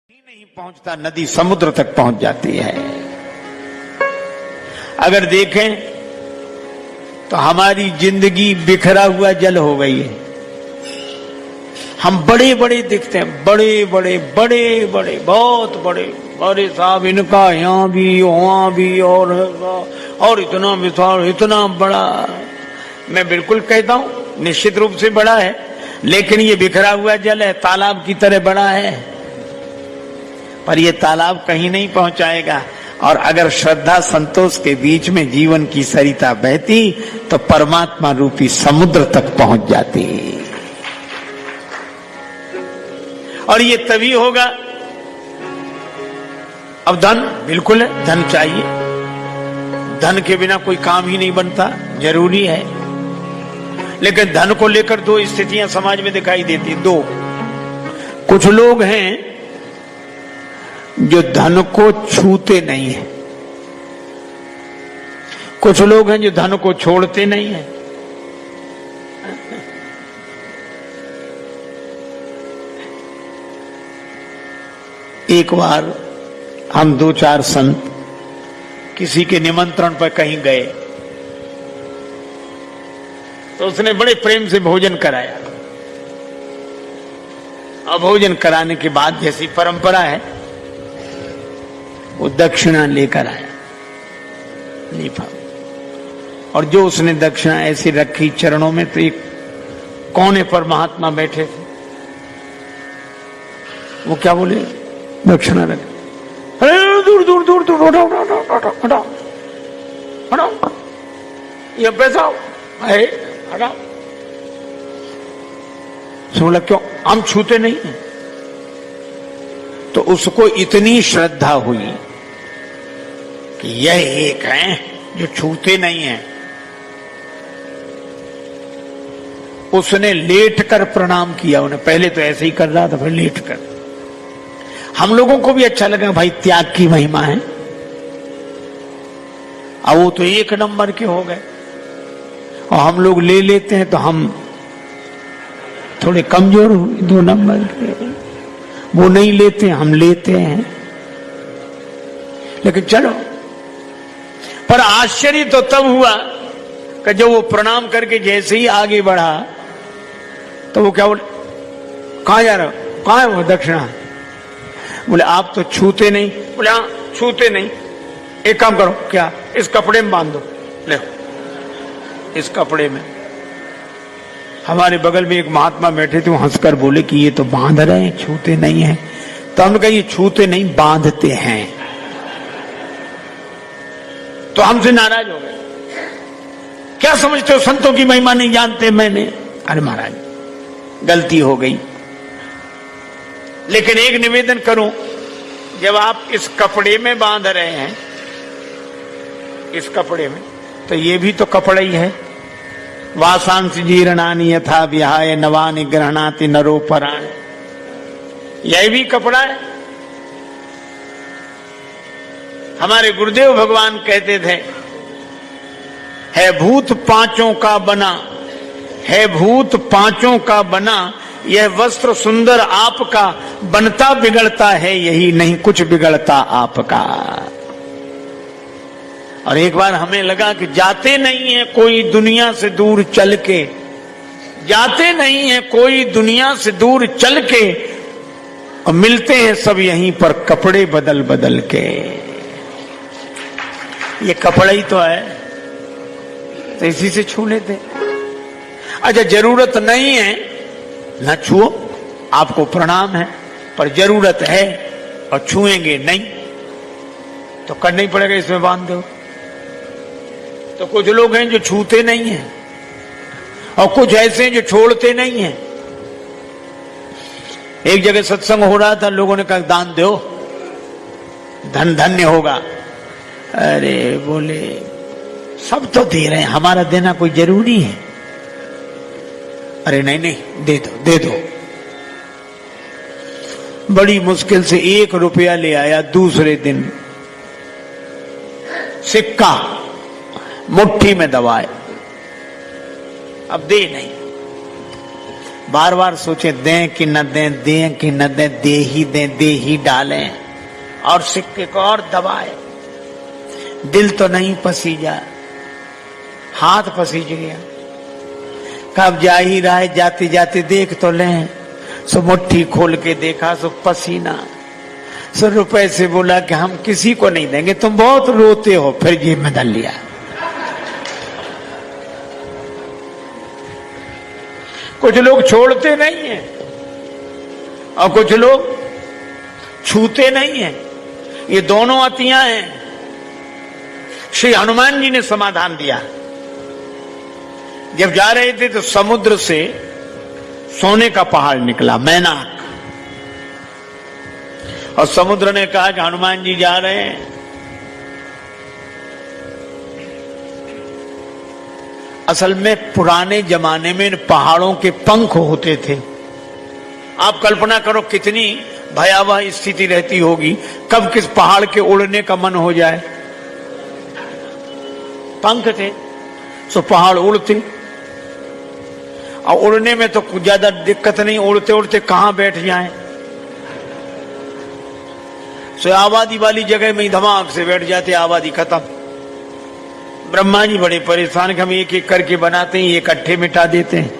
नहीं पहुंचता, नदी समुद्र तक पहुंच जाती है। अगर देखें तो हमारी जिंदगी बिखरा हुआ जल हो गई है। हम बड़े बड़े दिखते हैं, बड़े बड़े बड़े बड़े बहुत बड़े, अरे साहब इनका यहाँ भी वहां भी और इतना विशाल इतना बड़ा। मैं बिल्कुल कहता हूं निश्चित रूप से बड़ा है, लेकिन ये बिखरा हुआ जल है, तालाब की तरह बड़ा है, पर ये तालाब कहीं नहीं पहुंचाएगा। और अगर श्रद्धा संतोष के बीच में जीवन की सरिता बहती तो परमात्मा रूपी समुद्र तक पहुंच जाती। और ये तभी होगा। अब धन बिल्कुल है, धन चाहिए, धन के बिना कोई काम ही नहीं बनता, जरूरी है। लेकिन धन को लेकर दो स्थितियां समाज में दिखाई देती। दो, कुछ लोग हैं जो धन को छूते नहीं है, कुछ लोग हैं जो धन को छोड़ते नहीं है। एक बार हम दो चार संत किसी के निमंत्रण पर कहीं गए, तो उसने बड़े प्रेम से भोजन कराया। अब भोजन कराने के बाद जैसी परंपरा है, वो दक्षिणा लेकर आया, लीफा। और जो उसने दक्षिणा ऐसी रखी चरणों में, तो एक कोने पर महात्मा बैठे थे, वो क्या बोले, दक्षिणा रख, अरे दूर दूर दूर दूर हटाओ हटाओ हटाओ हटाओ, ये पैसा हटाओ। बोला क्यों, हम छूते नहीं हैं। तो उसको इतनी श्रद्धा हुई कि यह एक है जो छूते नहीं हैं। उसने लेट कर प्रणाम किया उन्हें, पहले तो ऐसे ही कर रहा था, फिर लेट कर। हम लोगों को भी अच्छा लगा, भाई त्याग की महिमा है। अब वो तो एक नंबर के हो गए, और हम लोग ले लेते हैं तो हम थोड़े कमजोर हो, दो नंबर के। वो नहीं लेते, हम लेते हैं। लेकिन चलो, पर आश्चर्य तो तब हुआ कि जब वो प्रणाम करके जैसे ही आगे बढ़ा, तो वो क्या बोले, कहां जा रहे हो, कहां है वो दक्षिणा? बोले आप तो छूते नहीं। बोले हाँ छूते नहीं, एक काम करो, क्या इस कपड़े में बांध दो, ले इस कपड़े में। हमारे बगल में एक महात्मा बैठे थे, वो हंसकर बोले कि ये तो बांध रहे हैं, छूते नहीं हैं। तो हमने कहा ये छूते नहीं, बांधते हैं। तो हमसे नाराज हो गए, क्या समझते हो, संतों की महिमा नहीं जानते। मैंने, अरे महाराज गलती हो गई, लेकिन एक निवेदन करूं, जब आप इस कपड़े में बांध रहे हैं, इस कपड़े में, तो ये भी तो कपड़ा ही है। वासांश जीर्णानि यथा विहाय नवानि ग्रहणाति नरोपराणि, यह भी कपड़ा है। हमारे गुरुदेव भगवान कहते थे, है भूत पांचों का बना, है भूत पांचों का बना, यह वस्त्र सुंदर आपका, बनता बिगड़ता है यही, नहीं कुछ बिगड़ता आपका। और एक बार हमें लगा कि जाते नहीं है कोई दुनिया से दूर चल के, जाते नहीं है कोई दुनिया से दूर चल के, और मिलते हैं सब यहीं पर कपड़े बदल बदल के। ये कपड़ा ही तो है, तो इसी से छू लेते। अच्छा जरूरत नहीं है ना छुओ, आपको प्रणाम है, पर जरूरत है और छुएंगे नहीं तो करना ही पड़ेगा, इसमें बांध दो। तो कुछ लोग हैं जो छूते नहीं हैं, और कुछ ऐसे हैं जो छोड़ते नहीं हैं। एक जगह सत्संग हो रहा था, लोगों ने कहा दान दो, धन धन्य होगा। अरे बोले सब तो दे रहे हैं, हमारा देना कोई जरूरी है? अरे नहीं नहीं, दे दो दे दो। बड़ी मुश्किल से 1 रुपया ले आया, दूसरे दिन सिक्का मुट्ठी में दबाए, अब दे नहीं। बार बार सोचे दें कि न दें, दें कि न दें, दे ही दें, दे ही डालें, और सिक्के को और दबाए। दिल तो नहीं पसीजा, हाथ पसीज गया। कब जा ही रहा है, जाते जाते देख तो लें। सो मुट्ठी खोल के देखा, सो पसीना। सो रुपए से बोला कि हम किसी को नहीं देंगे, तुम बहुत रोते हो। फिर जेब में डाल लिया। कुछ लोग छोड़ते नहीं हैं और कुछ लोग छूते नहीं हैं। ये दोनों अतियां हैं। श्री हनुमान जी ने समाधान दिया। जब जा रहे थे तो समुद्र से सोने का पहाड़ निकला, मैनाक। और समुद्र ने कहा कि हनुमान जी जा रहे हैं, असल में पुराने जमाने में इन पहाड़ों के पंख होते थे। आप कल्पना करो कितनी भयावह स्थिति रहती होगी, कब किस पहाड़ के उड़ने का मन हो जाए। पंख थे, सो पहाड़ उड़ते, और उड़ने में तो कुछ ज्यादा दिक्कत नहीं, उड़ते उड़ते कहां बैठ जाएं। सो आबादी वाली जगह में ही धमाक से बैठ जाते, आबादी खत्म। ब्रह्मा जी बड़े परेशान कि हम एक एक करके बनाते हैं, इकट्ठे मिटा देते हैं।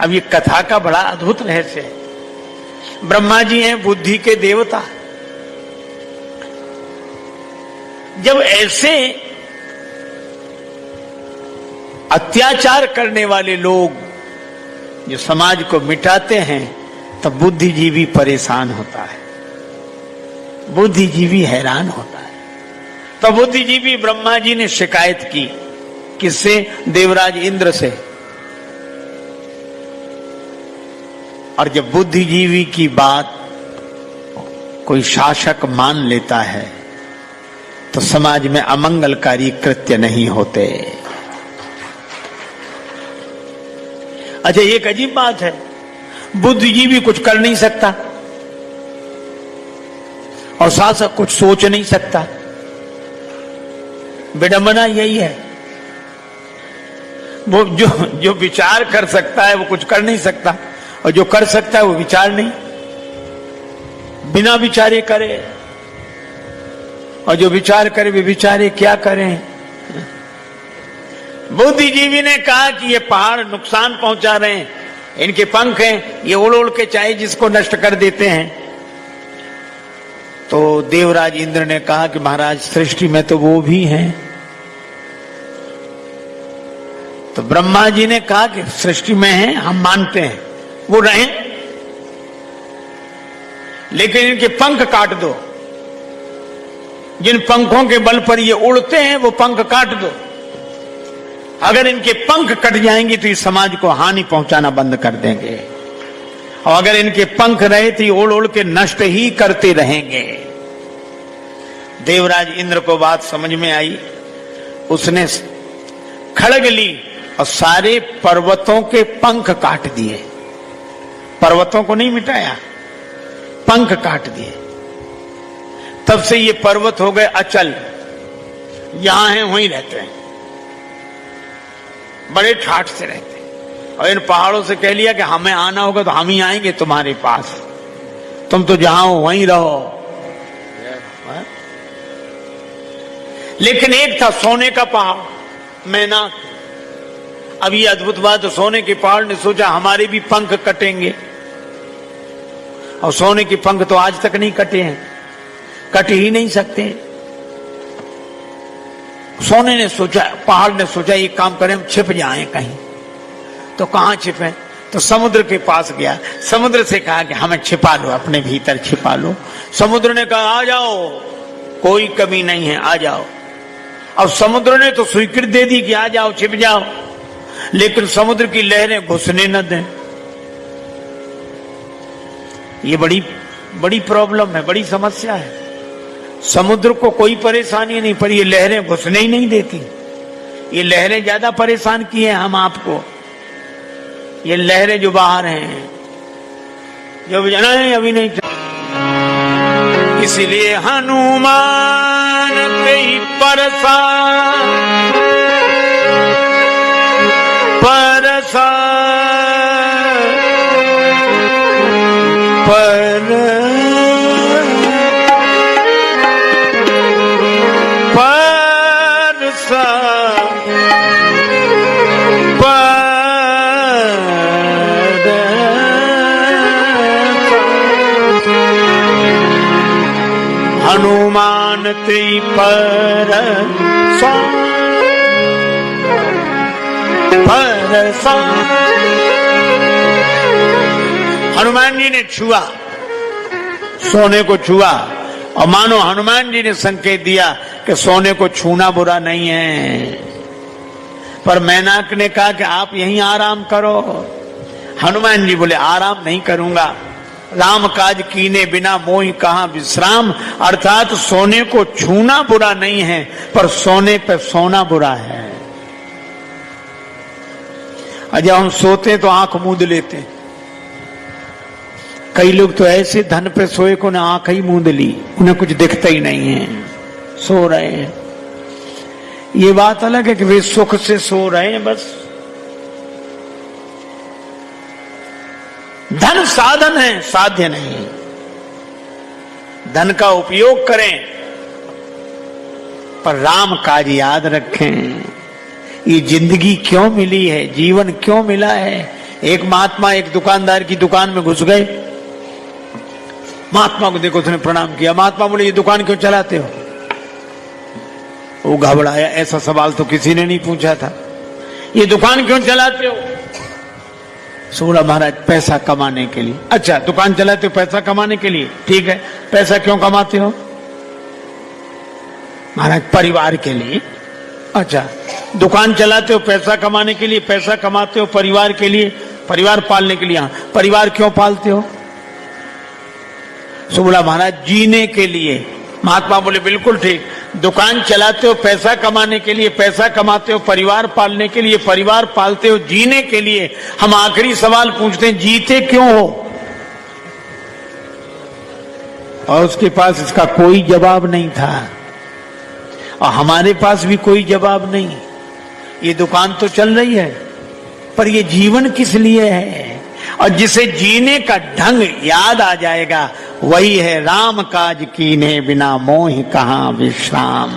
अब ये कथा का बड़ा अद्भुत रहस्य है। ब्रह्मा जी हैं बुद्धि के देवता। जब ऐसे अत्याचार करने वाले लोग जो समाज को मिटाते हैं, तब बुद्धिजीवी परेशान होता है, बुद्धिजीवी हैरान होता है। तो बुद्धिजीवी ब्रह्मा जी ने शिकायत की, किससे? देवराज इंद्र से। और जब बुद्धिजीवी की बात कोई शासक मान लेता है तो समाज में अमंगलकारी कृत्य नहीं होते। अच्छा, एक अजीब बात है, बुद्धिजीवी कुछ कर नहीं सकता और शासक कुछ सोच नहीं सकता। विडंबना यही है। वो जो विचार कर सकता है वो कुछ कर नहीं सकता, और जो कर सकता है वो विचार नहीं, बिना विचारे करे। और जो विचार करे वे विचारे क्या करें। बुद्धिजीवी ने कहा कि ये पहाड़ नुकसान पहुंचा रहे हैं, इनके पंख हैं, ये उड़ उड़ के चाहे जिसको नष्ट कर देते हैं। तो देवराज इंद्र ने कहा कि महाराज, सृष्टि में तो वो भी हैं। तो ब्रह्मा जी ने कहा कि सृष्टि में हैं, हम मानते हैं, वो रहें, लेकिन इनके पंख काट दो। जिन पंखों के बल पर ये उड़ते हैं वो पंख काट दो। अगर इनके पंख कट जाएंगे तो इस समाज को हानि पहुंचाना बंद कर देंगे, और अगर इनके पंख रहे तो ये उड़ उड़ के नष्ट ही करते रहेंगे। देवराज इंद्र को बात समझ में आई। उसने खड़ग ली और सारे पर्वतों के पंख काट दिए। पर्वतों को नहीं मिटाया, पंख काट दिए। तब से ये पर्वत हो गए अचल, यहां हैं वहीं रहते हैं, बड़े ठाठ से रहते हैं। और इन पहाड़ों से कह लिया कि हमें आना होगा तो हम ही आएंगे तुम्हारे पास, तुम तो जहां हो वहीं रहो। लेकिन एक था सोने का पहाड़, मैनाक। अब ये अद्भुत बात, सोने के पहाड़ ने सोचा हमारे भी पंख कटेंगे, और सोने के पंख तो आज तक नहीं कटे हैं, कट ही नहीं सकते। सोने ने सोचा, पहाड़ ने सोचा एक काम करें, हम छिप जाएं कहीं। तो कहां छिपे? तो समुद्र के पास गया, समुद्र से कहा कि हमें छिपा लो, अपने भीतर छिपा लो। समुद्र ने कहा आ जाओ, कोई कमी नहीं है, आ जाओ। अब समुद्र ने तो स्वीकृति दे दी कि आ जाओ, छिप जाओ, लेकिन समुद्र की लहरें घुसने न दें। ये बड़ी प्रॉब्लम है, बड़ी समस्या है। समुद्र को कोई परेशानी नहीं, पर ये लहरें घुसने ही नहीं देती। ये लहरें ज्यादा परेशान किए हैं हम आपको। ये लहरें जो बाहर हैं, जो जाना है अभी नहीं। इसलिए हनुमान कई परसा हनुमान तेई पर हनुमान जी ने छुआ, सोने को छुआ, और मानो हनुमान जी ने संकेत दिया कि सोने को छूना बुरा नहीं है। पर मैनाक ने कहा कि आप यहीं आराम करो। हनुमान जी बोले आराम नहीं करूंगा, राम काज कीने बिना मोहि कहां विश्राम। अर्थात सोने को छूना बुरा नहीं है, पर सोने पे सोना बुरा है। जब हम सोते तो आंख मूंद लेते हैं। कई लोग तो ऐसे धन पे सोए को ना आंख ही मूंद ली, उन्हें कुछ दिखता ही नहीं है, सो रहे हैं। ये बात अलग है कि वे सुख से सो रहे हैं बस। धन साधन है, साध्य नहीं। धन का उपयोग करें, पर राम काज याद रखें। ये जिंदगी क्यों मिली है, जीवन क्यों मिला है। एक महात्मा एक दुकानदार की दुकान में घुस गए। महात्मा को देखो, उसने प्रणाम किया। महात्मा बोले ये दुकान क्यों चलाते हो? वो घबराया, ऐसा सवाल तो किसी ने नहीं पूछा था। ये दुकान क्यों चलाते हो? सोला महाराज पैसा कमाने के लिए। अच्छा, दुकान चलाते हो पैसा कमाने के लिए, ठीक है। पैसा क्यों कमाते हो? महाराज परिवार के लिए। अच्छा, दुकान चलाते हो पैसा कमाने के लिए, पैसा कमाते हो परिवार के लिए, परिवार पालने के लिए। हाँ, परिवार क्यों पालते हो? सो बोला महाराज जीने के लिए। महात्मा बोले बिल्कुल ठीक। दुकान चलाते हो पैसा कमाने के लिए, पैसा कमाते हो परिवार पालने के लिए, परिवार पालते हो जीने के लिए। हम आखिरी सवाल पूछते हैं, जीते क्यों हो? और उसके पास इसका कोई जवाब नहीं था, और हमारे पास भी कोई जवाब नहीं। ये दुकान तो चल रही है, पर ये जीवन किस लिए है? और जिसे जीने का ढंग याद आ जाएगा, वही है राम काज कीने बिना मोहि कहां विश्राम।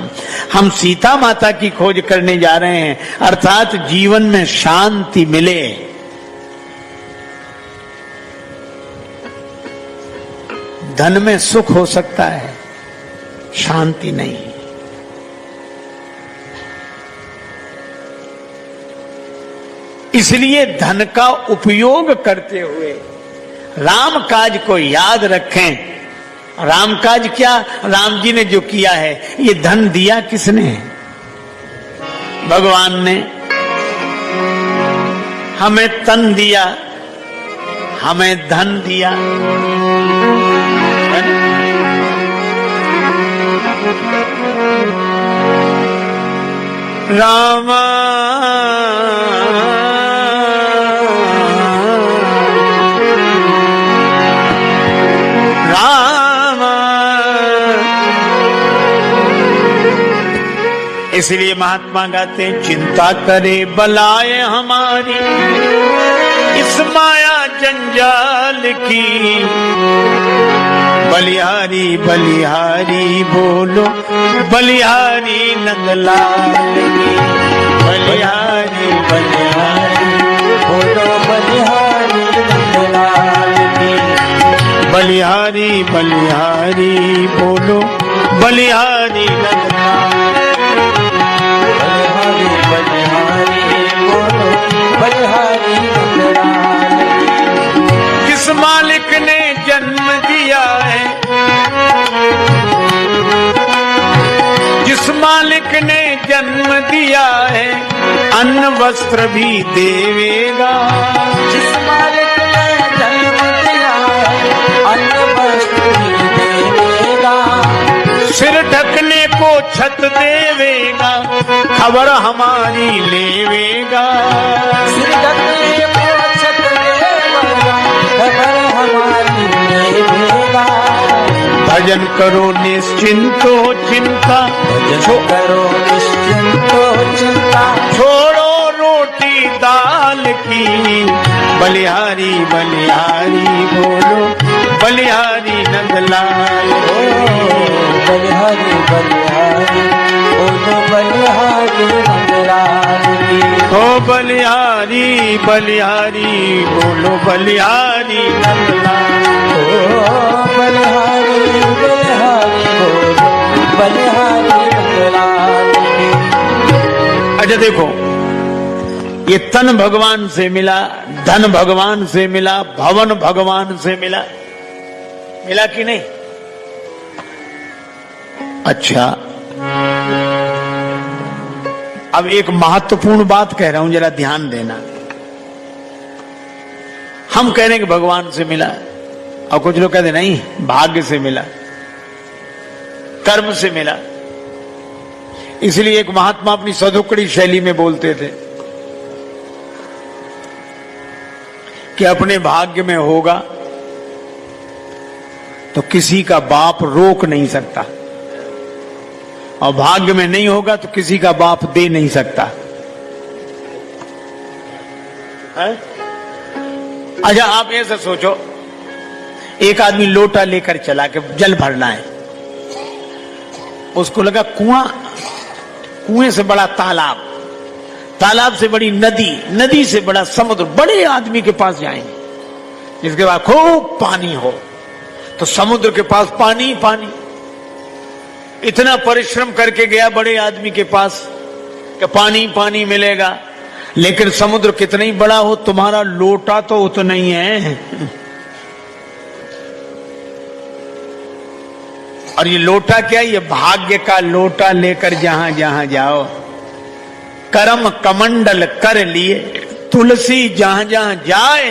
हम सीता माता की खोज करने जा रहे हैं, अर्थात जीवन में शांति मिले। धन में सुख हो सकता है, शांति नहीं। इसलिए धन का उपयोग करते हुए राम काज को याद रखें। राम काज क्या? राम जी ने जो किया है। ये धन दिया किसने? भगवान ने। हमें तन दिया, हमें धन दिया, राम इसलिए महात्मा गाते हैं, चिंता करे बलाए हमारी इस माया जंजाल की। बलिहारी बलिहारी बोलो बलिहारी नंदलाल की। बलिहारी बलिहारी बोलो बलिहारी नंदलाल की। बलिहारी बलिहारी बोलो बलिहारी नंदलाल। जिस मालिक ने जन्म दिया है, जिस मालिक ने जन्म दिया है, अन्न वस्त्र भी देवेगा। जिस मालिक ने जन्म दिया है, अन्न वस्त्र भी देवेगा। सिर ढकने को छत देवेगा, खबर हमारी लेवेगा। सिर ढकने को छत देवेगा, खबर हमारी लेवेगा। भजन करो निश्चिंतो चिंता, भजन करो निश्चिंतो चिंता। छोड़ो रोटी दाल की। बलिहारी बलिहारी बोलो बलिहारी नंदलाल। बलिहारी बलिहारी बोलो बलिहारी नंदलाल की। हो बलिहारी बलिहारी बोलो बलिहारी नंदलाल। बलिहारी बलिहारी बोलो अच्छा देखो, ये तन भगवान से मिला, धन भगवान से मिला, भवन भगवान से मिला, मिला कि नहीं? अच्छा, अब एक महत्वपूर्ण बात कह रहा हूं, जरा ध्यान देना। हम कह रहे हैं कि भगवान से मिला, और कुछ लोग कहते नहीं, भाग्य से मिला, कर्म से मिला। इसलिए एक महात्मा अपनी सदुकड़ी शैली में बोलते थे कि अपने भाग्य में होगा तो किसी का बाप रोक नहीं सकता, और भाग्य में नहीं होगा तो किसी का बाप दे नहीं सकता है? अच्छा, आप ऐसा सोचो, एक आदमी लोटा लेकर चला के जल भरना है, उसको लगा कुआं, कुएं से बड़ा तालाब, तालाब से बड़ी नदी, नदी से बड़ा समुद्र, बड़े आदमी के पास जाएंगे जिसके बाद खूब पानी हो, तो समुद्र के पास पानी पानी। इतना परिश्रम करके गया बड़े आदमी के पास कि पानी पानी मिलेगा, लेकिन समुद्र कितना ही बड़ा हो, तुम्हारा लोटा तो उतना ही है। और ये लोटा क्या है? ये भाग्य का लोटा लेकर जहां जहां जाओ, करम कमंडल कर लिए, तुलसी जहां जहां जाए,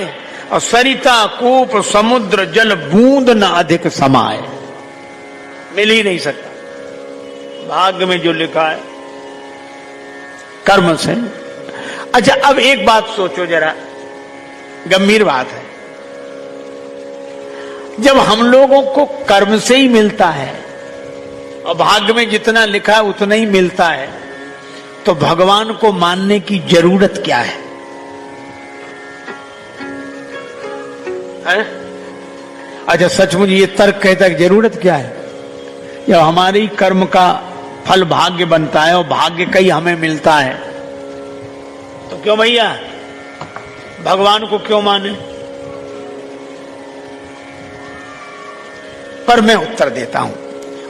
और सरिता कूप समुद्र जल बूंद न अधिक समाए। मिल ही नहीं सकता, भाग्य में जो लिखा है कर्म से। अच्छा, अब एक बात सोचो जरा, गंभीर बात है। जब हम लोगों को कर्म से ही मिलता है और भाग्य में जितना लिखा है उतना ही मिलता है, तो भगवान को मानने की जरूरत क्या है? अच्छा, सचमुच ये तर्क कहता है कि जरूरत क्या है? जब हमारी कर्म का फल भाग्य बनता है और भाग्य का ही हमें मिलता है, तो क्यों भैया भगवान को क्यों माने? पर मैं उत्तर देता हूं,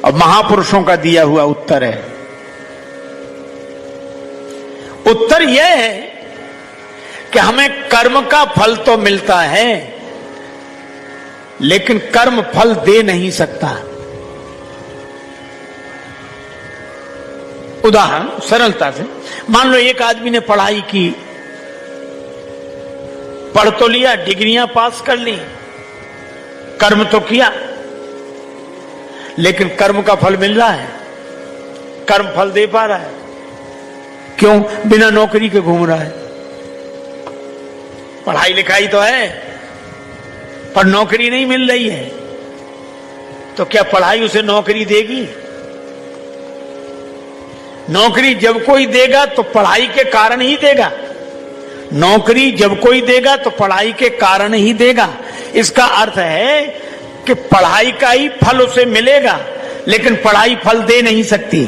और महापुरुषों का दिया हुआ उत्तर है। उत्तर यह है कि हमें कर्म का फल तो मिलता है, लेकिन कर्म फल दे नहीं सकता। उदाहरण सरलता से, मान लो एक आदमी ने पढ़ाई की, पढ़ तो लिया, डिग्रियां पास कर ली, कर्म तो किया, लेकिन कर्म का फल मिल रहा है, कर्म फल दे पा रहा है? क्यों? बिना नौकरी के घूम रहा है। पढ़ाई लिखाई तो है पर नौकरी नहीं मिल रही है, तो क्या पढ़ाई उसे नौकरी देगी? नौकरी जब कोई देगा तो पढ़ाई के कारण ही देगा, नौकरी जब कोई देगा तो पढ़ाई के कारण ही देगा। इसका अर्थ है कि पढ़ाई का ही फल उसे मिलेगा, लेकिन पढ़ाई फल दे नहीं सकती,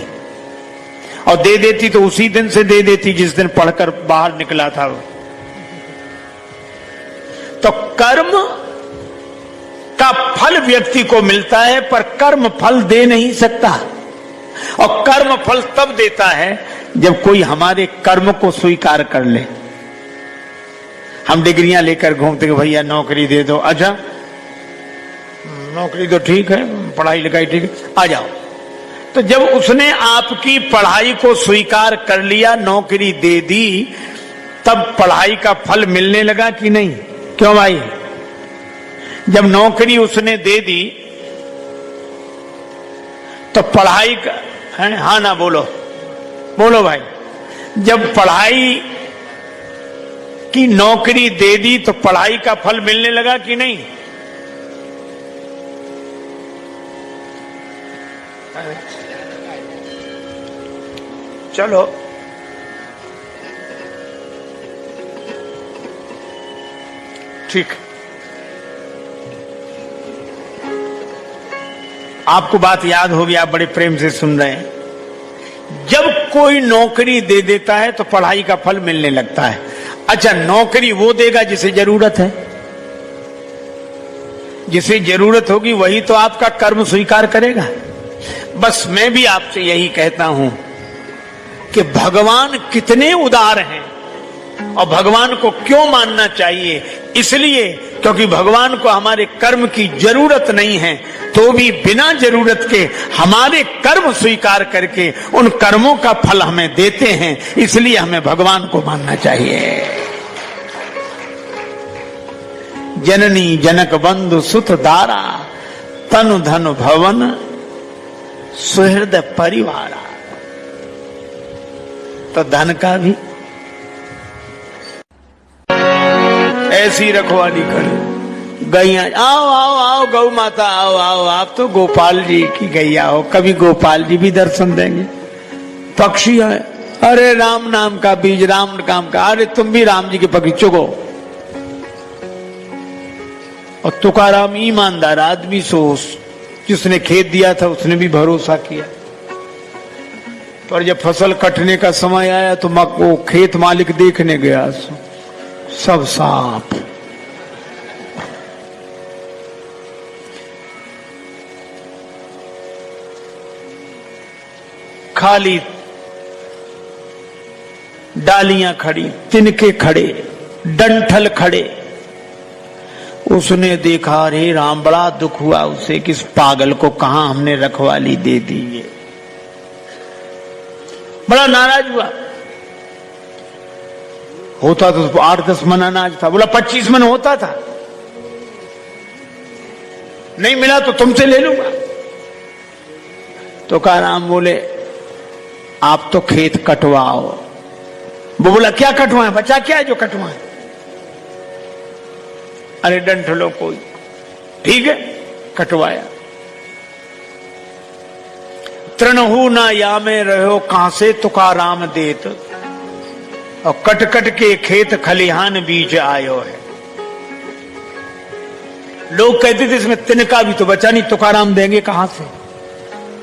और दे देती तो उसी दिन से दे देती जिस दिन पढ़कर बाहर निकला था। तो कर्म का फल व्यक्ति को मिलता है, पर कर्म फल दे नहीं सकता, और कर्म फल तब देता है जब कोई हमारे कर्म को स्वीकार कर ले। हम डिग्रियां लेकर घूमते हैं, भैया नौकरी दे दो। अच्छा, नौकरी तो ठीक है, पढ़ाई लिखाई ठीक है, आ जाओ। तो जब उसने आपकी पढ़ाई को स्वीकार कर लिया, नौकरी दे दी, तब पढ़ाई का फल मिलने लगा कि नहीं? क्यों भाई? जब नौकरी उसने दे दी तो पढ़ाई का है, हाँ ना बोलो, बोलो भाई। जब पढ़ाई की नौकरी दे दी तो पढ़ाई का फल मिलने लगा कि नहीं? चलो, ठीक, आपको बात याद होगी, आप बड़े प्रेम से सुन रहे हैं। जब कोई नौकरी दे देता है तो पढ़ाई का फल मिलने लगता है। अच्छा, नौकरी वो देगा जिसे जरूरत है, जिसे जरूरत होगी वही तो आपका कर्म स्वीकार करेगा। बस मैं भी आपसे यही कहता हूं कि भगवान कितने उदार हैं और भगवान को क्यों मानना चाहिए। इसलिए क्योंकि भगवान को हमारे कर्म की जरूरत नहीं है, तो भी बिना जरूरत के हमारे कर्म स्वीकार करके उन कर्मों का फल हमें देते हैं, इसलिए हमें भगवान को मानना चाहिए। जननी जनक बंधु सुत दारा, तनु धन भवन सुहृद परिवारा। तो धन का भी ऐसी रखवाली करो। गैया आओ आओ आओ, गौ माता आओ आओ, आप तो गोपाल जी की गैया हो, कभी गोपाल जी भी दर्शन देंगे। पक्षी है, अरे राम नाम का बीज, राम नाम का, अरे तुम भी राम जी के पक्षी चुगो। और तुकाराम ईमानदार आदमी सो, जिसने खेत दिया था उसने भी भरोसा किया, पर जब फसल कटने का समय आया तो वो खेत मालिक देखने गया, सब सांप। खाली डालियां खड़ी, तिनके खड़े, डंठल खड़े। उसने देखा, अरे राम, बड़ा दुख हुआ उसे, किस पागल को कहां हमने रखवाली दे दी है। बड़ा नाराज हुआ। होता तो 8-10 मन अनाज था, बोला 25 मन होता था, नहीं मिला तो तुमसे ले लूंगा। तो तुकाराम बोले, आप तो खेत कटवाओ। वो बोला, क्या कटवाएं, बचा क्या है जो कटवाएं। अरे डंठलो कोई, ठीक है, कटवाया। तृणहु ना या में रहो, कहां से तुकाराम देत, और कट कट के खेत खलिहान बीच आयो है। लोग कहते थे इसमें तिनका भी तो बचा नहीं, तुकाराम देंगे कहां से।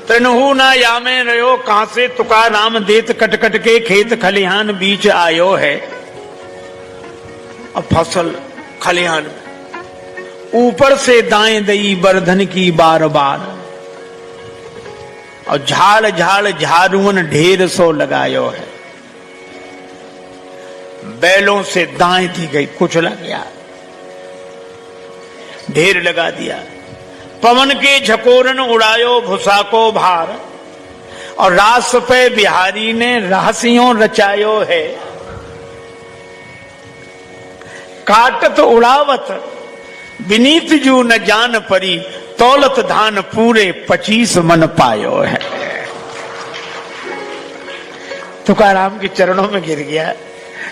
तृणहु ना या में रहो, कहां से तुकाराम देत, कट कट के खेत खलिहान बीच आयो है। अब फसल खलिहान में, ऊपर से दाएं दई बरधन की बार बार, और झाड़ झाड़ झारुअन ढेर सो लगायो है। बैलों से दाएं दी गई, कुचला गया, ढेर लगा दिया। पवन के झकोरन उड़ायो भूसा को भार, और रास पे बिहारी ने रहस्यों रचायो है। काटत उड़ावत विनीत जू न जान परी, तौलत धान पूरे 25 मन पायो है। तुकाराम के चरणों में गिर गया।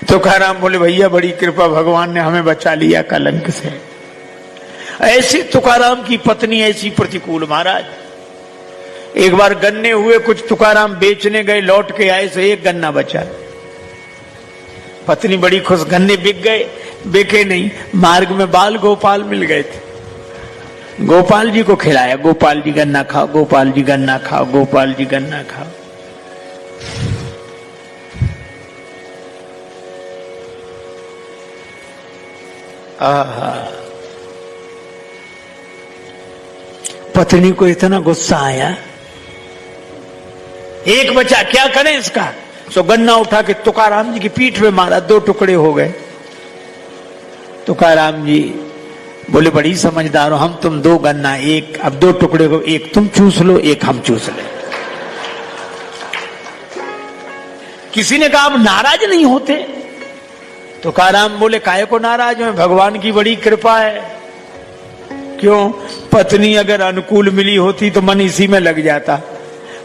तुकाराम बोले, भैया बड़ी कृपा, भगवान ने हमें बचा लिया कलंक से। ऐसी तुकाराम की पत्नी ऐसी प्रतिकूल। महाराज एक बार गन्ने हुए, कुछ तुकाराम बेचने गए, लौट के आए, से एक गन्ना बचा। पत्नी बड़ी खुश, गन्ने बिक गए, बिके नहीं, मार्ग में बाल गोपाल मिल गए थे। गोपाल जी को खिलाया, गोपाल जी गन्ना खाओ, गोपाल जी गन्ना खाओ, गोपाल जी गन्ना खाओ। पत्नी को इतना गुस्सा आया, एक बचा, क्या करें इसका। सो गन्ना उठा के तुकाराम जी की पीठ पे मारा, 2 टुकड़े हो गए। तुकाराम जी बोले, बड़ी समझदार हो, हम तुम 2 गन्ना, एक अब 2 टुकड़े को, एक तुम चूस लो, एक हम चूस ले। किसी ने कहा, आप नाराज नहीं होते। तुकाराम बोले, काहे को नाराज हो, भगवान की बड़ी कृपा है। क्यों, पत्नी अगर अनुकूल मिली होती तो मन इसी में लग जाता,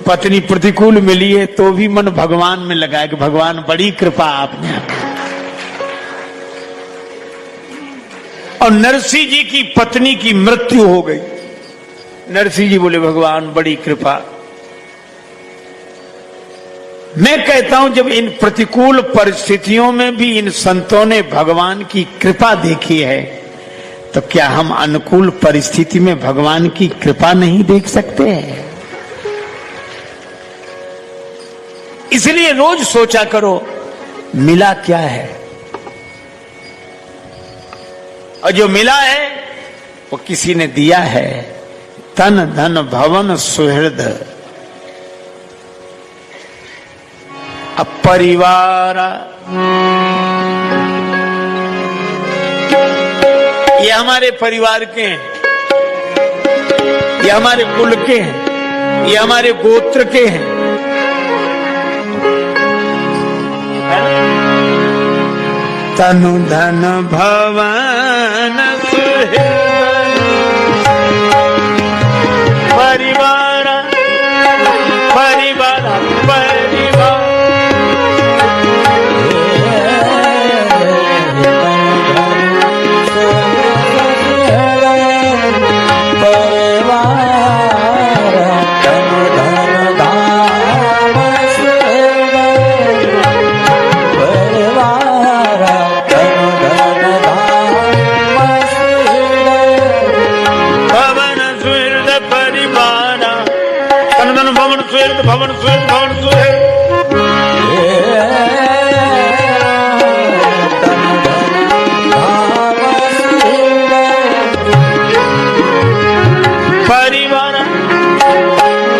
पत्नी प्रतिकूल मिली है तो भी मन भगवान में लगा है कि भगवान बड़ी कृपा आपने। और नरसिंह जी की पत्नी की मृत्यु हो गई। नरसिंह जी बोले, भगवान बड़ी कृपा। मैं कहता हूं, जब इन प्रतिकूल परिस्थितियों में भी इन संतों ने भगवान की कृपा देखी है, तो क्या हम अनुकूल परिस्थिति में भगवान की कृपा नहीं देख सकते हैं। इसलिए रोज सोचा करो, मिला क्या है, और जो मिला है वो किसी ने दिया है। तन धन भवन सुहृद, अब परिवार, ये हमारे परिवार के हैं, ये हमारे कुल के हैं, ये हमारे गोत्र के हैं। तनु धन भवन परिवार, परिवार, परिवार, भवन स्वेत भवन स्वेत परिवार,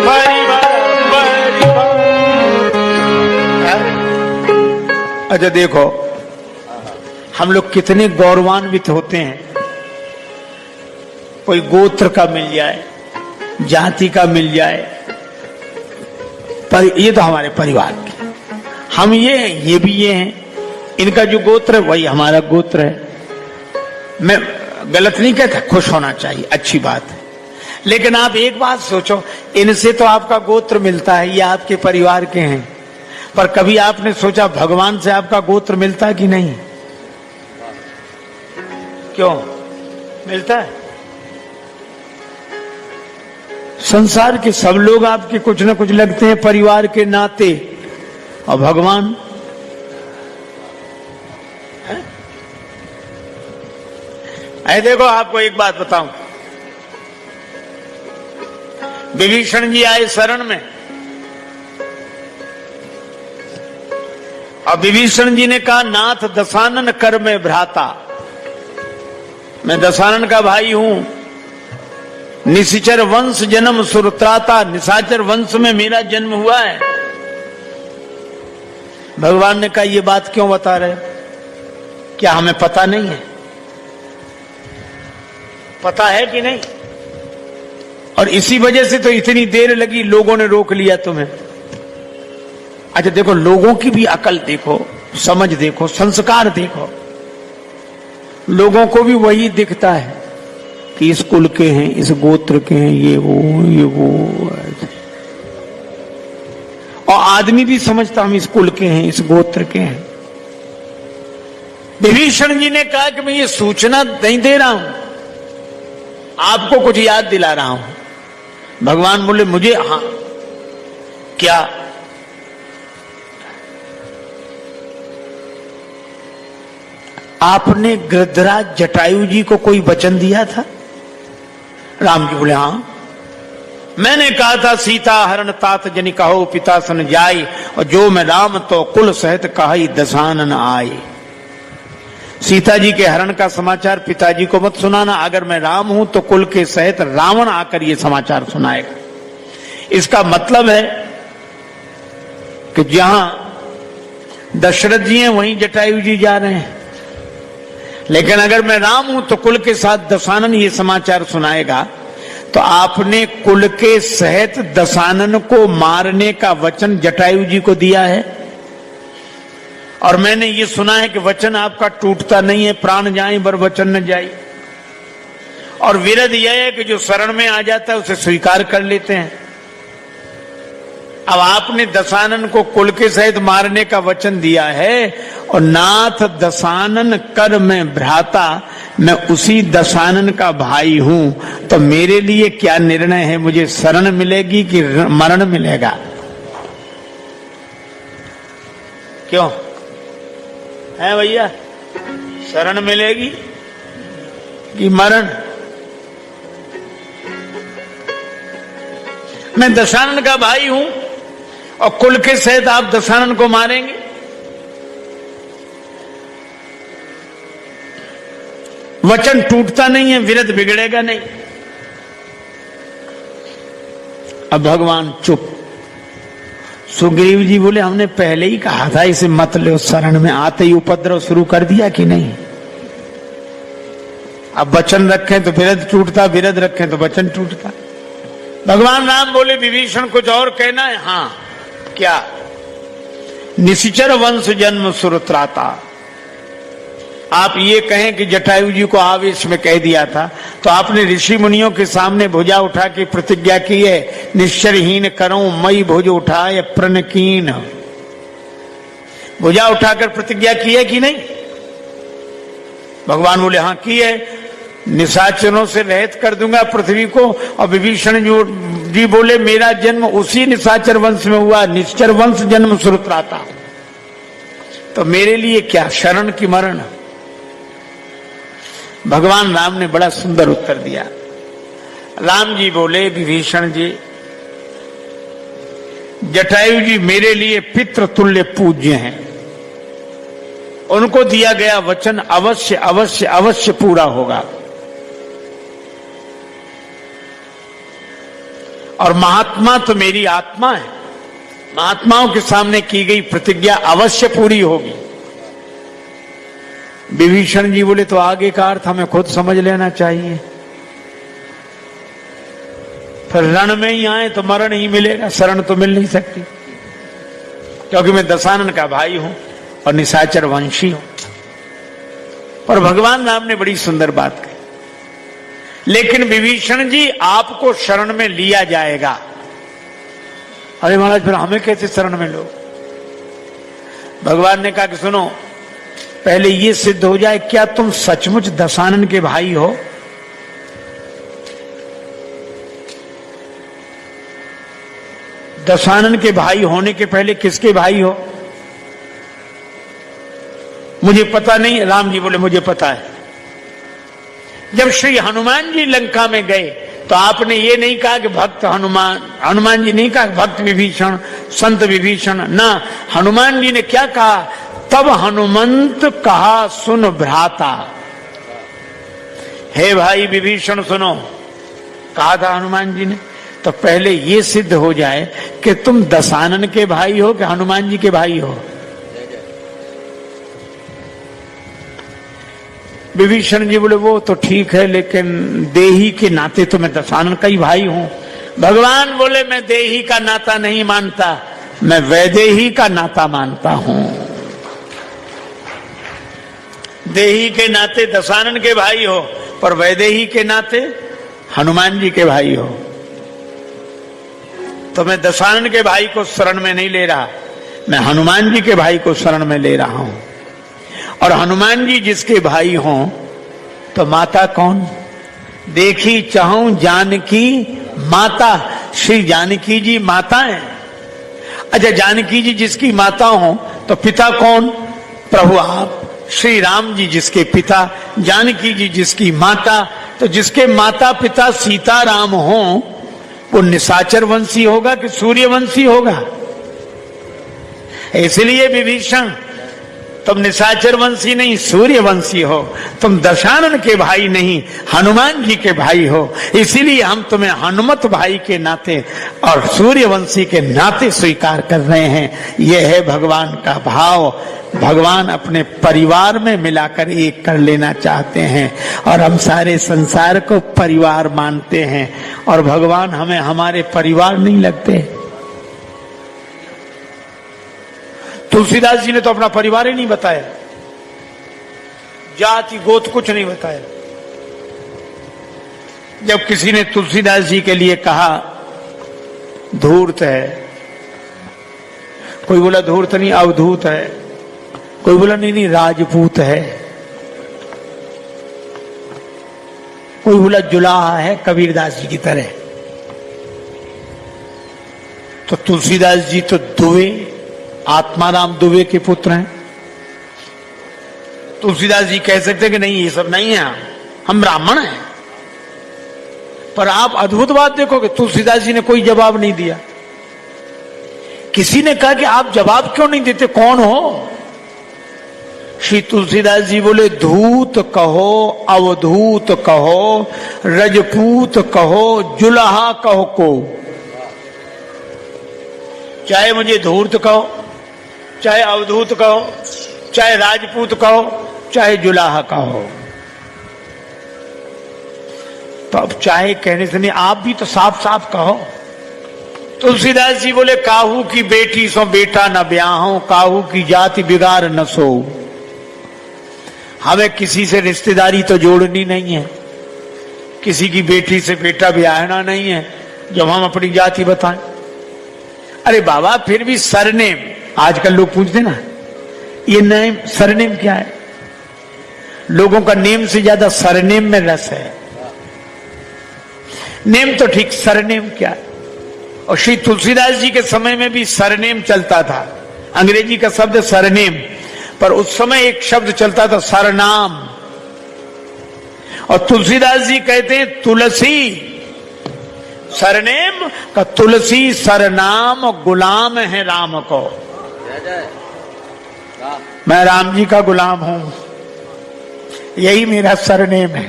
परिवार, परिवार। अच्छा देखो हम लोग कितने गौरवान्वित होते हैं, कोई गोत्र का मिल जाए, जाति का मिल जाए, पर ये तो हमारे परिवार के, हम ये हैं, ये भी ये हैं, इनका जो गोत्र है वही हमारा गोत्र है। मैं गलत नहीं कहता, खुश होना चाहिए, अच्छी बात है। लेकिन आप एक बात सोचो, इनसे तो आपका गोत्र मिलता है, ये आपके परिवार के हैं, पर कभी आपने सोचा भगवान से आपका गोत्र मिलता है कि नहीं? क्यों मिलता है? संसार के सब लोग आपके कुछ न कुछ लगते हैं परिवार के नाते, और भगवान है? देखो आपको एक बात बताऊं, विभीषण जी आए शरण में, और विभीषण जी ने कहा नाथ दशानन कर में भ्राता, मैं दशानन का भाई हूं, निशाचर वंश जन्म सुरत्राता, निशाचर वंश में मेरा जन्म हुआ है। भगवान ने कहा ये बात क्यों बता रहे, क्या हमें पता नहीं है? पता है कि नहीं? और इसी वजह से तो इतनी देर लगी, लोगों ने रोक लिया तुम्हें। अच्छा देखो, लोगों की भी अकल देखो, समझ देखो, संस्कार देखो, लोगों को भी वही दिखता है कि इस कुल के हैं, इस गोत्र के हैं, ये वो और आदमी भी समझता हम इस कुल के हैं, इस गोत्र के हैं। विभीषण जी ने कहा कि मैं ये सूचना नहीं दे रहा हूं, आपको कुछ याद दिला रहा हूं। भगवान बोले मुझे, हाँ क्या? आपने गृधराज जटायु जी को कोई वचन दिया था? राम जी बोले हाँ, मैंने कहा था सीता हरण तात जनि कहो पिता सन जाई, और जो मैं राम तो कुल सहित कहाई दशानन आए। सीता जी के हरण का समाचार पिताजी को मत सुनाना, अगर मैं राम हूं तो कुल के सहित रावण आकर ये समाचार सुनाएगा। इसका मतलब है कि जहां दशरथ जी हैं वहीं जटायु जी जा रहे हैं, लेकिन अगर मैं राम हूं तो कुल के साथ दशानन ये समाचार सुनाएगा। तो आपने कुल के सहित दशानन को मारने का वचन जटायु जी को दिया है, और मैंने ये सुना है कि वचन आपका टूटता नहीं है, प्राण जाए बर वचन न जाए। और विरध यह है कि जो शरण में आ जाता है उसे स्वीकार कर लेते हैं। अब आपने दशानन को कुल के सहित मारने का वचन दिया है, और नाथ दशानन कर में भ्राता, मैं उसी दशानन का भाई हूं, तो मेरे लिए क्या निर्णय है? मुझे शरण मिलेगी कि मरण मिलेगा? क्यों है भैया, शरण मिलेगी कि मरण? मैं दशानन का भाई हूं और कुल के सहित आप दशानन को मारेंगे? वचन टूटता नहीं है, विरध बिगड़ेगा नहीं। अब भगवान चुप, सुग्रीव जी बोले हमने पहले ही कहा था इसे मत लो शरण में, आते ही उपद्रव शुरू कर दिया कि नहीं। अब वचन रखें तो विरध टूटता, विरध रखें तो वचन टूटता। भगवान राम बोले विभीषण कुछ और कहना है? हाँ। क्या? निशिचर वंश जन्म सुरत्राता। आप ये कहें कि जटायु जी को आवेश में कह दिया था, तो आपने ऋषि मुनियों के सामने भुजा उठा के प्रतिज्ञा की है, निश्चरहीन करूं मई भुज उठाए प्रणकीन। भुजा उठाकर प्रतिज्ञा की है कि नहीं? भगवान बोले हाँ की है, निशाचरों से रहित कर दूंगा पृथ्वी को। और विभीषण जी बोले मेरा जन्म उसी निशाचर वंश में हुआ, निश्चर वंश जन्म सुरत्राता, तो मेरे लिए क्या शरण की मरण। भगवान राम ने बड़ा सुंदर उत्तर दिया। राम जी बोले विभीषण जी, जटायु जी मेरे लिए पितृ तुल्य पूज्य हैं, उनको दिया गया वचन अवश्य अवश्य अवश्य पूरा होगा। और महात्मा तो मेरी आत्मा है, महात्माओं के सामने की गई प्रतिज्ञा अवश्य पूरी होगी। विभीषण जी बोले तो आगे का अर्थ हमें खुद समझ लेना चाहिए, फिर रण में ही आए तो मरण ही मिलेगा, शरण तो मिल नहीं सकती, क्योंकि मैं दशानन का भाई हूं और निशाचर वंशी हूं। पर भगवान राम ने बड़ी सुंदर बात कही, लेकिन विभीषण जी आपको शरण में लिया जाएगा। अरे महाराज फिर हमें कैसे शरण में लो? भगवान ने कहा कि सुनो, पहले ये सिद्ध हो जाए क्या तुम सचमुच दशानन के भाई हो। दशानन के भाई होने के पहले किसके भाई हो? मुझे पता नहीं। राम जी बोले मुझे पता है। जब श्री हनुमान जी लंका में गए तो आपने ये नहीं कहा कि भक्त हनुमान, हनुमान जी नहीं कहा भक्त विभीषण, संत विभीषण, ना, हनुमान जी ने क्या कहा? तब हनुमंत कहा सुन भ्राता, हे भाई विभीषण सुनो, कहा था हनुमान जी ने। तो पहले ये सिद्ध हो जाए कि तुम दशानन के भाई हो कि हनुमान जी के भाई हो। विभीषण जी बोले वो तो ठीक है, लेकिन देही के नाते तो मैं दशानन का ही भाई हूं। भगवान बोले मैं देही का नाता नहीं मानता, मैं वैदेही का नाता मानता हूं। देही के नाते दशानन के भाई हो, पर वैदेही के नाते हनुमान जी के भाई हो। तो मैं दशानन के भाई को शरण में नहीं ले रहा, मैं हनुमान जी के भाई को शरण में ले रहा हूं। और हनुमान जी जिसके भाई हों तो माता कौन? देखी चाहूं जानकी माता, श्री जानकी जी माता है। अच्छा, जानकी जी जिसकी माता हो तो पिता कौन? प्रभु आप। श्री राम जी जिसके पिता, जानकी जी जिसकी माता, तो जिसके माता पिता सीताराम हो वो निशाचर वंशी होगा कि सूर्यवंशी होगा? इसलिए विभीषण तुम निशाचर वंशी नहीं सूर्यवंशी हो, तुम दशानन के भाई नहीं हनुमान जी के भाई हो। इसीलिए हम तुम्हें हनुमत भाई के नाते और सूर्यवंशी के नाते स्वीकार कर रहे हैं। यह है भगवान का भाव। भगवान अपने परिवार में मिलाकर एक कर लेना चाहते हैं और हम सारे संसार को परिवार मानते हैं, और भगवान हमें हमारे परिवार नहीं लगते। तुलसीदास जी ने तो अपना परिवार ही नहीं बताया, जाति गोत्र कुछ नहीं बताया। जब किसी ने तुलसीदास जी के लिए कहा धूर्त है, कोई बोला धूर्त नहीं अवधूत है, कोई बोला नहीं राजपूत है, कोई बोला जुलाहा है कबीरदास जी की तरह। तो तुलसीदास जी तो दुबे, आत्माराम दुबे के पुत्र हैं। तुलसीदास जी कह सकते हैं कि नहीं ये सब नहीं है, हम ब्राह्मण हैं। पर आप अद्भुत बात देखोगे, तुलसीदास जी ने कोई जवाब नहीं दिया। किसी ने कहा कि आप जवाब क्यों नहीं देते, कौन हो? श्री तुलसीदास जी बोले धूत कहो, अवधूत कहो, रजपूत कहो, जुलाहा कहो को। चाहे मुझे धूर्त कहो, चाहे अवधूत कहो, चाहे राजपूत कहो, चाहे जुलाहा कहो। तो अब चाहे कहने से नहीं, आप भी तो साफ साफ कहो। तुलसीदास जी बोले काहू की बेटी सो बेटा न ब्याहो, काहू की जाति बिगाड़ न सो। हमें किसी से रिश्तेदारी तो जोड़नी नहीं है, किसी की बेटी से बेटा ब्याहना नहीं है, जब हम अपनी जाति बताएं। अरे बाबा फिर भी सरनेम, आजकल लोग पूछते ना ये नेम सरनेम क्या है, लोगों का नेम से ज्यादा सरनेम में रस है। नेम तो ठीक, सरनेम क्या है। और श्री तुलसीदास जी के समय में भी सरनेम चलता था, अंग्रेजी का शब्द सरनेम, पर उस समय एक शब्द चलता था सरनाम। और तुलसीदास जी कहते हैं तुलसी सरनेम का, तुलसी सरनाम गुलाम है राम को। मैं राम जी का गुलाम हूं, यही मेरा सरनेम है।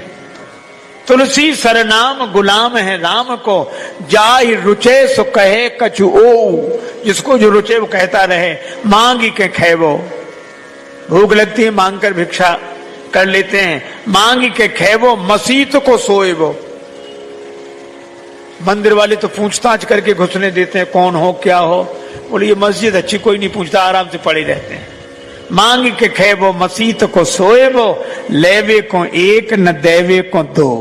तुलसी सरनाम गुलाम है राम को, जाय रुचे सो कहे कछु ओ। जिसको जो रुचे वो कहता रहे, मांग के खेवो। भूख लगती है मांग कर भिक्षा कर लेते हैं, मांग के खेवो मसीत को सोएबो। मंदिर वाले तो पूछताछ करके घुसने देते हैं, कौन हो क्या हो। बोले ये मस्जिद अच्छी, कोई नहीं पूछता, आराम से पड़े रहते हैं। मांग के खेबो मसीत को सोएबो, लेवे को एक न देवे को दो।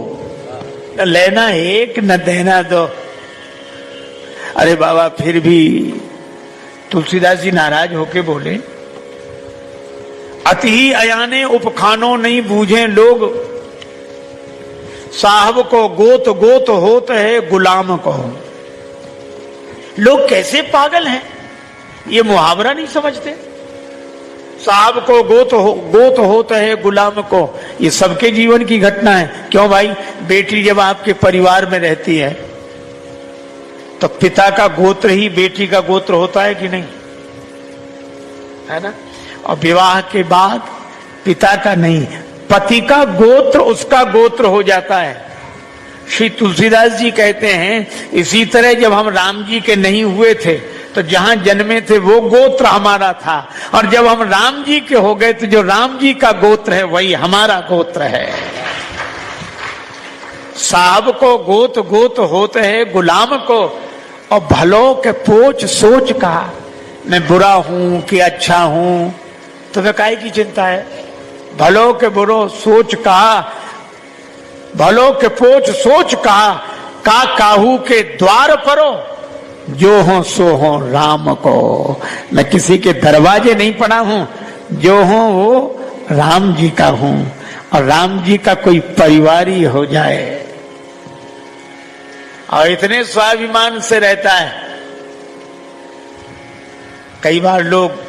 न लेना एक न देना दो। अरे बाबा फिर भी तुलसीदास जी नाराज होके बोले, अति ही अयाने उपखानो नहीं बूझे लोग, साहब को गोत गोत होत है गुलाम को। लोग कैसे पागल हैं, ये मुहावरा नहीं समझते। साहब को गोत होता है गुलाम को, ये सबके जीवन की घटना है। क्यों भाई, बेटी जब आपके परिवार में रहती है तो पिता का गोत्र ही बेटी का गोत्र होता है कि नहीं, है ना। और विवाह के बाद पिता का नहीं, पति का गोत्र उसका गोत्र हो जाता है। श्री तुलसीदास जी कहते हैं इसी तरह जब हम राम जी के नहीं हुए थे तो जहां जन्मे थे वो गोत्र हमारा था, और जब हम राम जी के हो गए तो जो राम जी का गोत्र है वही हमारा गोत्र है। साहब को गोत गोत होते है गुलाम को, और भलो के पोच सोच का, मैं बुरा हूं कि अच्छा हूं, तुम्हें काहे की चिंता है। भलो के बुरो सोच कहा, भलो के पोच सोच कहा, का काहू के द्वार परो, जो हो सो हो राम को। मैं किसी के दरवाजे नहीं पड़ा हूं, जो हो वो राम जी का हूं, और राम जी का कोई परिवार ही हो जाए। और इतने स्वाभिमान से रहता है। कई बार लोग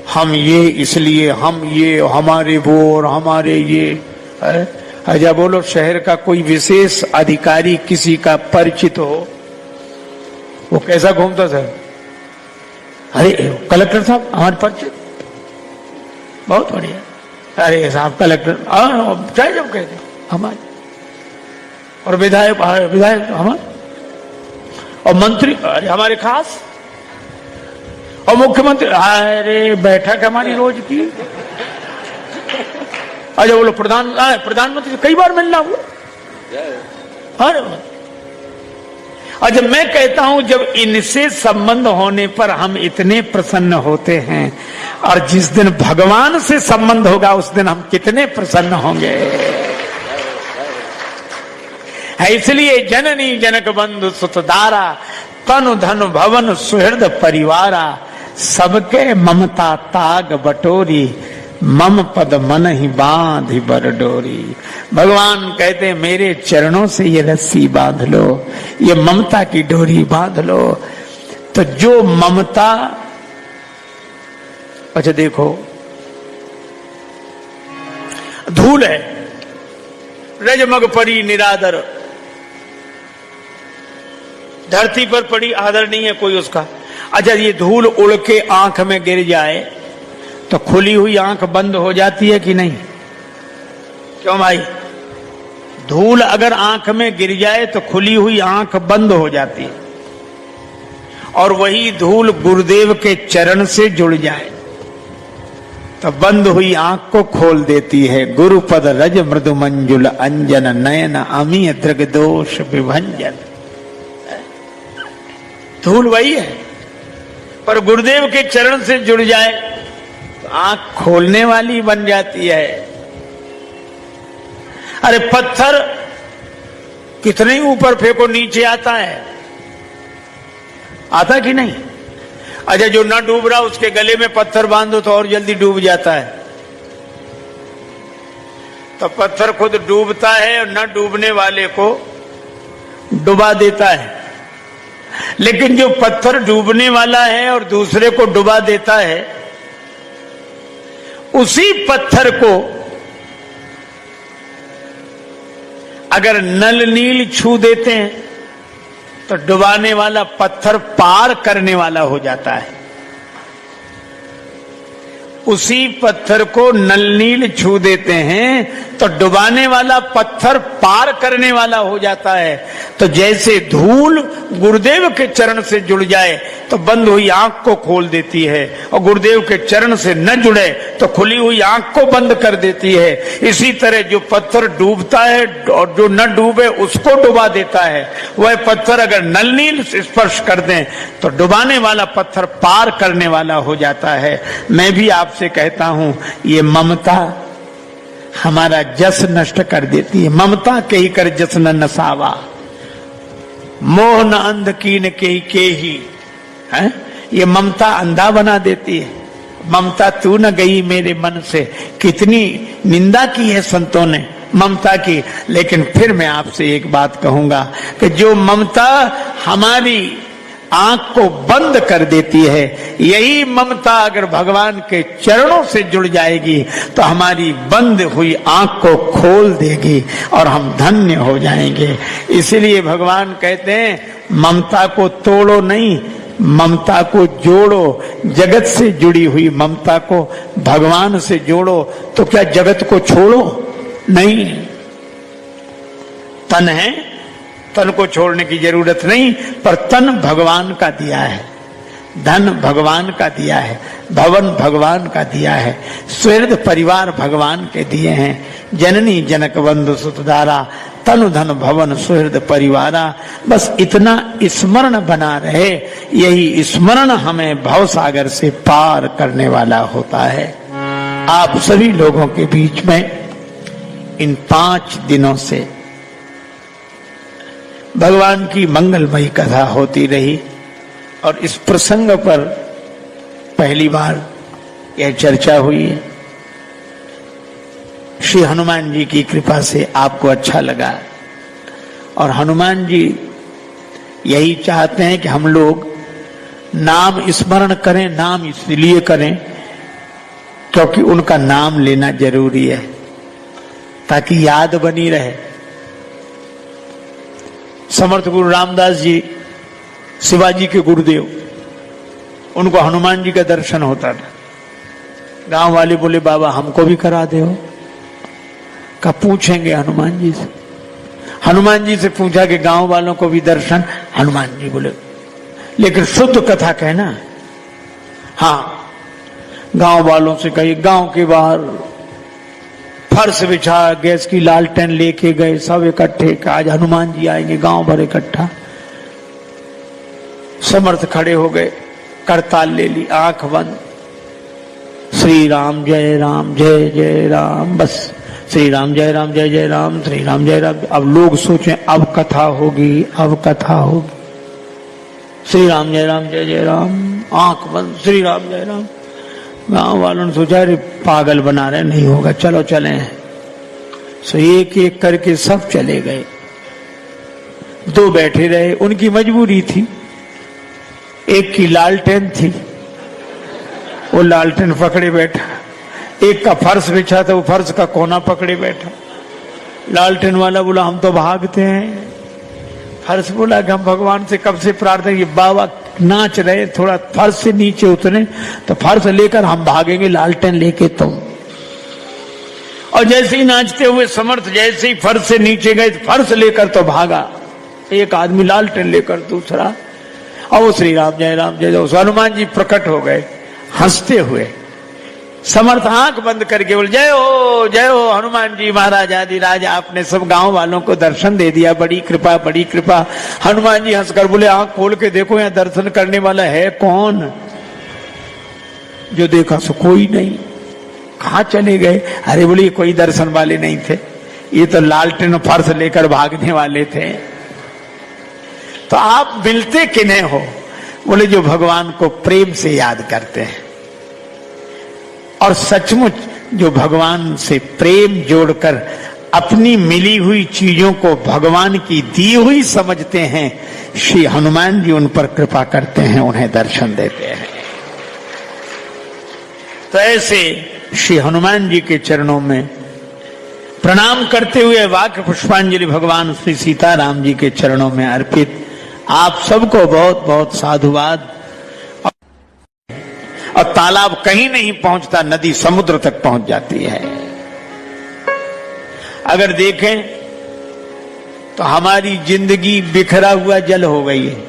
हम ये इसलिए, हम ये, हमारे वो और हमारे ये। अच्छा बोलो, शहर का कोई विशेष अधिकारी किसी का परिचित हो, वो कैसा घूमता सर, अरे कलेक्टर साहब हमारे परिचित, बहुत बढ़िया, अरे साहब कलेक्टर, चाहे जब कहते हमारे, और विधायक हमारे, और मंत्री अरे हमारे खास, और मुख्यमंत्री अरे बैठक हमारी रोज की। अच्छा बोलो प्रधानमंत्री से कई बार मिलना हुआ। अच्छा मैं कहता हूं जब इनसे संबंध होने पर हम इतने प्रसन्न होते हैं, और जिस दिन भगवान से संबंध होगा उस दिन हम कितने प्रसन्न होंगे। है इसलिए जननी जनक बंधु सुतदारा, तनु धन भवन सुहृद परिवारा, सबके ममता ताग बटोरी, मम पद मन ही बांध ही बरडोरी। भगवान कहते हैं मेरे चरणों से ये रस्सी बांध लो, ये ममता की डोरी बांध लो। तो जो ममता, अच्छा देखो धूल है, रजमग पड़ी निरादर, धरती पर पड़ी, आदर नहीं है कोई उसका। अच्छा ये धूल उड़ के आंख में गिर जाए तो खुली हुई आंख बंद हो जाती है कि नहीं, क्यों भाई। धूल अगर आंख में गिर जाए तो खुली हुई आंख बंद हो जाती है, और वही धूल गुरुदेव के चरण से जुड़ जाए तो बंद हुई आंख को खोल देती है। गुरुपद रज मृदु मंजुल अंजन नयन अमीय दृग दोष विभंजन। धूल वही है, पर गुरुदेव के चरण से जुड़ जाए तो आंख खोलने वाली बन जाती है। अरे पत्थर कितने ऊपर फेंको नीचे आता है, आता कि नहीं? अच्छा, जो न डूब रहा उसके गले में पत्थर बांधो तो और जल्दी डूब जाता है। तो पत्थर खुद डूबता है और न डूबने वाले को डुबा देता है। लेकिन जो पत्थर डूबने वाला है और दूसरे को डुबा देता है, उसी पत्थर को अगर नल नील छू देते हैं तो डुबाने वाला पत्थर पार करने वाला हो जाता है। उसी पत्थर को नल नील छू देते हैं तो डुबाने वाला पत्थर पार करने वाला हो जाता है। तो जैसे धूल गुरुदेव के चरण से जुड़ जाए तो बंद हुई आंख को खोल देती है, और गुरुदेव के चरण से न जुड़े तो खुली हुई आंख को बंद कर देती है। इसी तरह जो पत्थर डूबता है और जो न डूबे उसको डुबा देता है, वह पत्थर अगर नल नील स्पर्श कर दें तो डुबाने वाला पत्थर पार करने वाला हो जाता है। मैं भी आपसे कहता हूं, ये ममता हमारा जस नष्ट कर देती है। ममता के ही कर जस न नसावा, मोह न अंध कीन के ही है। ये ममता अंधा बना देती है। ममता तू न गई मेरे मन से, कितनी निंदा की है संतों ने ममता की। लेकिन फिर मैं आपसे एक बात कहूंगा कि जो ममता हमारी आंख को बंद कर देती है, यही ममता अगर भगवान के चरणों से जुड़ जाएगी तो हमारी बंद हुई आंख को खोल देगी और हम धन्य हो जाएंगे। इसलिए भगवान कहते हैं, ममता को तोड़ो नहीं, ममता को जोड़ो। जगत से जुड़ी हुई ममता को भगवान से जोड़ो तो क्या जगत को छोड़ो? नहीं। तन है, तन को छोड़ने की जरूरत नहीं, पर तन भगवान का दिया है, धन भगवान का दिया है, भवन भगवान का दिया है, सुहृद परिवार भगवान के दिए हैं। जननी जनक बंधु सुतधारा, तनु धन भवन सुहृद परिवारा। बस इतना स्मरण बना रहे, यही स्मरण हमें भवसागर से पार करने वाला होता है। आप सभी लोगों के बीच में इन 5 दिनों से भगवान की मंगलमयी कथा होती रही, और इस प्रसंग पर पहली बार यह चर्चा हुई है। श्री हनुमान जी की कृपा से आपको अच्छा लगा, और हनुमान जी यही चाहते हैं कि हम लोग नाम स्मरण करें। नाम इसलिए करें क्योंकि उनका नाम लेना जरूरी है, ताकि याद बनी रहे। समर्थ गुरु रामदास जी, शिवाजी के गुरुदेव, उनको हनुमान जी का दर्शन होता था। गांव वाले बोले, बाबा हमको भी करा दो। का पूछेंगे हनुमान जी से। हनुमान जी से पूछा कि गांव वालों को भी दर्शन? हनुमान जी बोले, लेकिन शुद्ध कथा कहना। हाँ, गांव वालों से कही, गांव के बाहर फर्श बिछा, गैस की लालटेन लेके गए सब इकट्ठे, आज हनुमान जी आएंगे, गांव भर इकट्ठा। समर्थ खड़े हो गए, करताल ले ली, आंख बंद, श्री राम जय जय राम, बस श्री राम जय जय राम, श्री राम जय राम। अब लोग सोचें अब कथा होगी, अब कथा होगी। श्री राम जय राम, आंख बंद, श्री राम जय राम। गांव वालों ने सोचा, अरे पागल बना रहे, नहीं होगा, चलो चले। सो एक एक करके सब चले गए। 2 बैठे रहे, उनकी मजबूरी थी। एक की लालटेन थी, वो लालटेन पकड़े बैठा। एक का फर्श बिछा था, वो फर्श का कोना पकड़े बैठा। लालटेन वाला बोला, हम तो भागते हैं। फर्श बोला कि हम भगवान से कब से प्रार्थना की, बाबा नाच रहे, थोड़ा फर्श से नीचे उतरे तो फर्श लेकर हम भागेंगे, लालटेन लेके तुम। और जैसे ही नाचते हुए समर्थ जैसे ही फर्श से नीचे गए, फर्श लेकर तो भागा। एक आदमी लालटेन लेकर, दूसरा। और वो श्री राम जय राम जय जय। हनुमान जी प्रकट हो गए हंसते हुए, समर्थ आंख बंद करके बोले जय हो हनुमान जी महाराज आदि राज, आपने सब गांव वालों को दर्शन दे दिया, बड़ी कृपा बड़ी कृपा। हनुमान जी हंसकर बोले आंख खोल के देखो यहाँ दर्शन करने वाला है कौन? जो देखा सो कोई नहीं। कहां चले गए? अरे बोले कोई दर्शन वाले नहीं थे, ये तो लालटेन फर्श लेकर भागने वाले थे। तो आप मिलते किन्हें हो? बोले जो भगवान को प्रेम से याद करते हैं और सचमुच जो भगवान से प्रेम जोड़कर अपनी मिली हुई चीजों को भगवान की दी हुई समझते हैं, श्री हनुमान जी उन पर कृपा करते हैं, उन्हें दर्शन देते हैं। तो ऐसे श्री हनुमान जी के चरणों में प्रणाम करते हुए वाक्य पुष्पांजलि भगवान श्री सीताराम जी के चरणों में अर्पित। आप सबको बहुत बहुत साधुवाद। और तालाब कहीं नहीं पहुंचता, नदी समुद्र तक पहुंच जाती है। अगर देखें तो हमारी जिंदगी बिखरा हुआ जल हो गई है।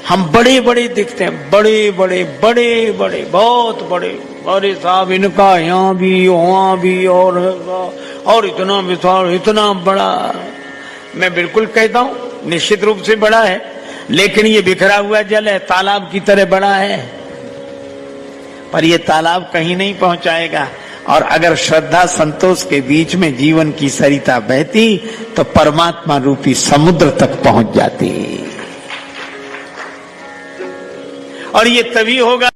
हम बड़े बड़े दिखते हैं, बड़े बड़े बड़े बड़े बहुत बड़े, अरे साहब इनका यहाँ भी वहां भी और इतना विशाल इतना बड़ा। मैं बिल्कुल कहता हूं निश्चित रूप से बड़ा है, लेकिन ये बिखरा हुआ जल है, तालाब की तरह बड़ा है, पर ये तालाब कहीं नहीं पहुंचाएगा। और अगर श्रद्धा संतोष के बीच में जीवन की सरिता बहती तो परमात्मा रूपी समुद्र तक पहुंच जाती। और ये तभी होगा